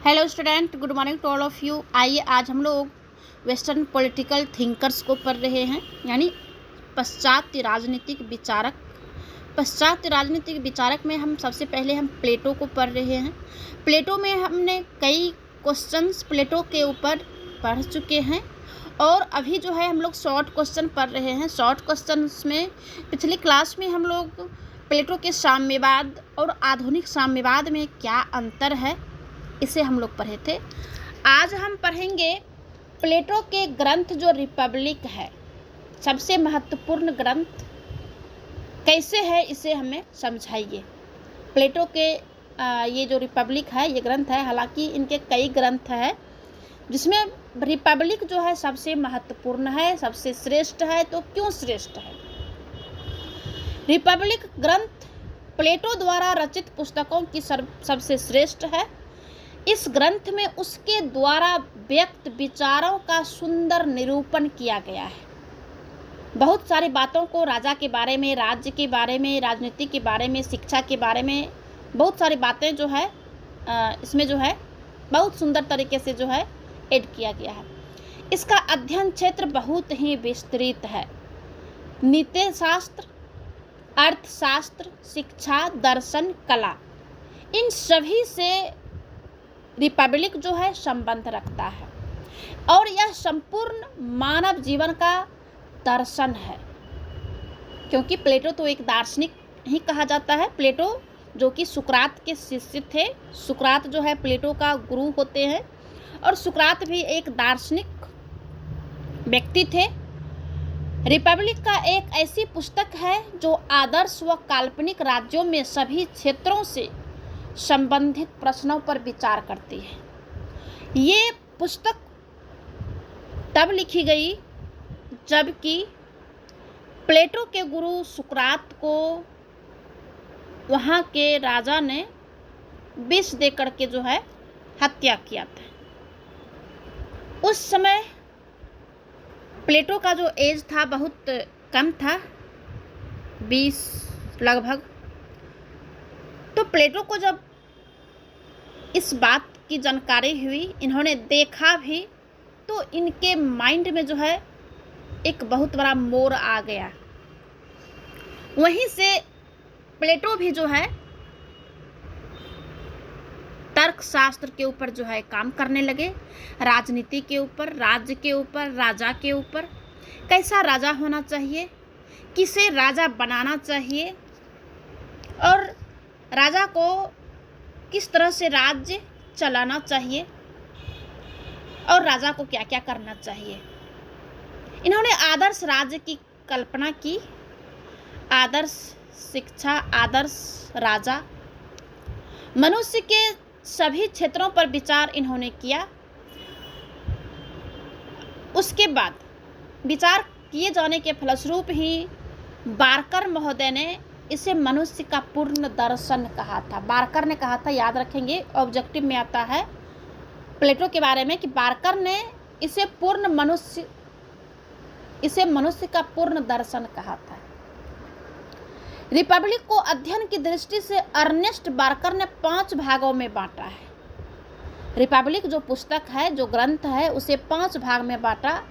Hello student, good morning to all of you. आइए आज हम लोग वेस्टर्न पॉलिटिकल थिंकर्स को पढ़ रहे हैं, यानी पाश्चात्य राजनीतिक विचारक। पाश्चात्य राजनीतिक विचारक में हम सबसे पहले प्लेटो को पढ़ रहे हैं। प्लेटो में हमने कई क्वेश्चंस प्लेटो के ऊपर पढ़ चुके हैं और अभी जो है हम लोग शॉर्ट क्वेश्चन पढ़ रहे हैं। शॉर्ट क्वेश्चंस में पिछली क्लास में हम लोग प्लेटो के साम्यवाद और आधुनिक साम्यवाद में क्या अंतर है इसे हम लोग पढ़े थे। आज हम पढ़ेंगे प्लेटो के ग्रंथ जो रिपब्लिक है, सबसे महत्वपूर्ण ग्रंथ कैसे है इसे हमें समझाइए। प्लेटो के ये जो रिपब्लिक है ये ग्रंथ है, हालांकि इनके कई ग्रंथ हैं जिसमें रिपब्लिक जो है सबसे महत्वपूर्ण है, सबसे श्रेष्ठ है। तो क्यों श्रेष्ठ है? रिपब्लिक ग्रंथ प्लेटो द्वारा रचित पुस्तकों की सबसे श्रेष्ठ है। इस ग्रंथ में उसके द्वारा व्यक्त विचारों का सुंदर निरूपण किया गया है। बहुत सारी बातों को, राजा के बारे में, राज्य के बारे में, राजनीति के बारे में, शिक्षा के बारे में, बहुत सारी बातें जो है इसमें जो है बहुत सुंदर तरीके से जो है ऐड किया गया है। इसका अध्ययन क्षेत्र बहुत ही विस्तृत है। नीति शास्त्र, अर्थशास्त्र, शिक्षा, दर्शन, कला, इन सभी से रिपब्लिक जो है संबंध रखता है और यह संपूर्ण मानव जीवन का दर्शन है, क्योंकि प्लेटो तो एक दार्शनिक ही कहा जाता है। प्लेटो जो कि सुकरात के शिष्य थे, सुकरात जो है प्लेटो का गुरु होते हैं और सुकरात भी एक दार्शनिक व्यक्ति थे। रिपब्लिक का एक ऐसी पुस्तक है जो आदर्श व काल्पनिक राज्यों में सभी क्षेत्रों से संबंधित प्रश्नों पर विचार करती है। ये पुस्तक तब लिखी गई जबकि प्लेटो के गुरु सुकरात को वहाँ के राजा ने विष देकर के जो है हत्या किया था। उस समय प्लेटो का जो एज था बहुत कम था, 20 लगभग। तो प्लेटो को जब इस बात की जानकारी हुई, इन्होंने देखा भी, तो इनके माइंड में जो है एक बहुत बड़ा मोड़ आ गया। वहीं से प्लेटो भी जो है तर्कशास्त्र के ऊपर जो है काम करने लगे, राजनीति के ऊपर, राज्य के ऊपर, राजा के ऊपर। कैसा राजा होना चाहिए, किसे राजा बनाना चाहिए और राजा को किस तरह से राज्य चलाना चाहिए और राजा को क्या क्या करना चाहिए। इन्होंने आदर्श राज्य की कल्पना की, आदर्श शिक्षा, आदर्श राजा, मनुष्य के सभी क्षेत्रों पर विचार इन्होंने किया। उसके बाद विचार किए जाने के फलस्वरूप ही बार्कर महोदय ने इसे मनुष्य का पूर्ण दर्शन कहा था। बार्कर ने कहा था, याद रखेंगे, ऑब्जेक्टिव में आता है प्लेटो के बारे में कि बार्कर ने इसे मनुष्य का पूर्ण दर्शन कहा था। रिपब्लिक को अध्ययन की दृष्टि से अर्नेस्ट बार्कर ने 5 भागों में बांटा है। रिपब्लिक जो पुस्तक है, जो ग्रंथ है, उसे 5 भाग में बांटा,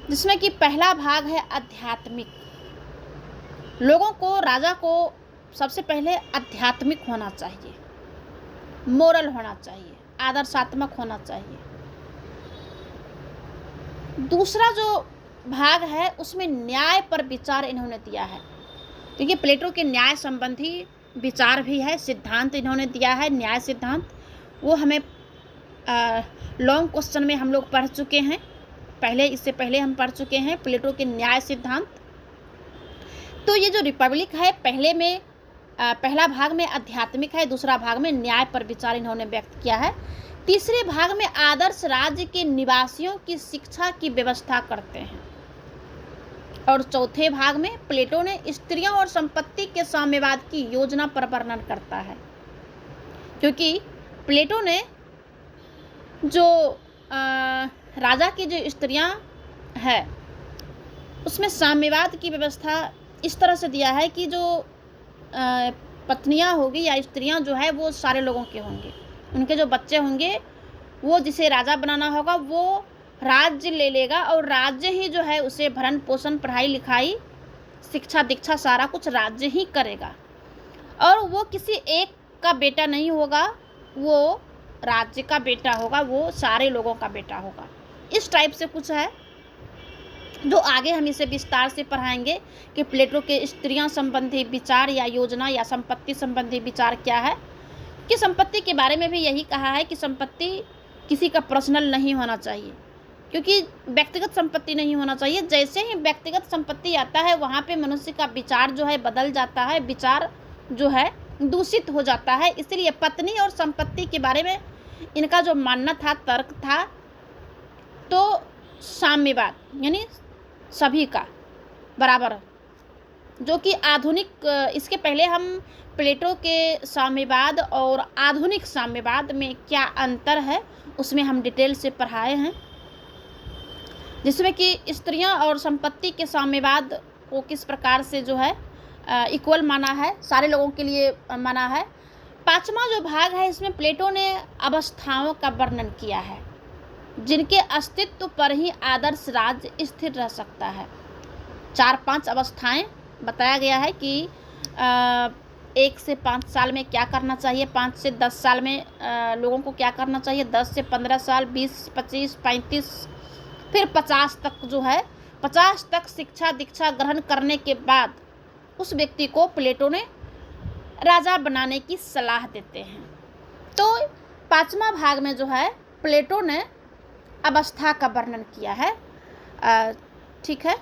जिसमें कि पहला भाग है आध्यात्मिक। लोगों को, राजा को सबसे पहले आध्यात्मिक होना चाहिए, मोरल होना चाहिए, आदर्शात्मक होना चाहिए। दूसरा जो भाग है उसमें न्याय पर विचार इन्होंने दिया है, क्योंकि प्लेटो के न्याय संबंधी विचार भी है, सिद्धांत इन्होंने दिया है, न्याय सिद्धांत। वो हमें लॉन्ग क्वेश्चन में हम लोग पढ़ चुके हैं, इससे पहले हम पढ़ चुके हैं प्लेटो के न्याय सिद्धांत। तो ये जो रिपब्लिक है, पहला भाग में आध्यात्मिक है, दूसरा भाग में न्याय पर विचार इन्होंने व्यक्त किया है, तीसरे भाग में आदर्श राज्य के निवासियों की शिक्षा की व्यवस्था करते हैं और चौथे भाग में प्लेटो ने स्त्रियों और संपत्ति के साम्यवाद की योजना पर वर्णन करता है। क्योंकि प्लेटो ने जो राजा की जो स्त्रियां है उसमें साम्यवाद की व्यवस्था इस तरह से दिया है कि जो पत्नियां होगी या स्त्रियां जो है वो सारे लोगों के होंगे, उनके जो बच्चे होंगे वो जिसे राजा बनाना होगा वो राज्य ले लेगा, और राज्य ही जो है उसे भरण पोषण, पढ़ाई लिखाई, शिक्षा दीक्षा सारा कुछ राज्य ही करेगा। और वो किसी एक का बेटा नहीं होगा, वो राज्य का बेटा होगा, वो सारे लोगों का बेटा होगा। इस टाइप से कुछ है जो आगे हम इसे विस्तार से पढ़ाएंगे कि प्लेटो के स्त्रियां संबंधी विचार या योजना या संपत्ति संबंधी विचार क्या है। कि संपत्ति के बारे में भी यही कहा है कि संपत्ति किसी का पर्सनल नहीं होना चाहिए, क्योंकि व्यक्तिगत संपत्ति नहीं होना चाहिए। जैसे ही व्यक्तिगत संपत्ति आता है वहाँ पे मनुष्य का विचार जो है बदल जाता है, विचार जो है दूषित हो जाता है। इसलिए पत्नी और संपत्ति के बारे में इनका जो मानना था, तर्क था, तो साम्यवाद यानी सभी का बराबर, जो कि आधुनिक, इसके पहले हम प्लेटो के साम्यवाद और आधुनिक साम्यवाद में क्या अंतर है उसमें हम डिटेल से पढ़ाए हैं, जिसमें कि स्त्रियां और संपत्ति के साम्यवाद को किस प्रकार से जो है इक्वल माना है, सारे लोगों के लिए माना है। 5वां जो भाग है इसमें प्लेटो ने अवस्थाओं का वर्णन किया है जिनके अस्तित्व पर ही आदर्श राज्य स्थिर रह सकता है। 4-5 अवस्थाएं बताया गया है कि 1 से 5 साल में क्या करना चाहिए, 5 से 10 साल में लोगों को क्या करना चाहिए, 10 से 15 साल, 20, 25, 35, फिर 50 तक जो है, 50 तक शिक्षा दीक्षा ग्रहण करने के बाद उस व्यक्ति को प्लेटो ने राजा बनाने की सलाह देते हैं। तो 5वां भाग में जो है प्लेटो ने अवस्था का वर्णन किया है। ठीक है।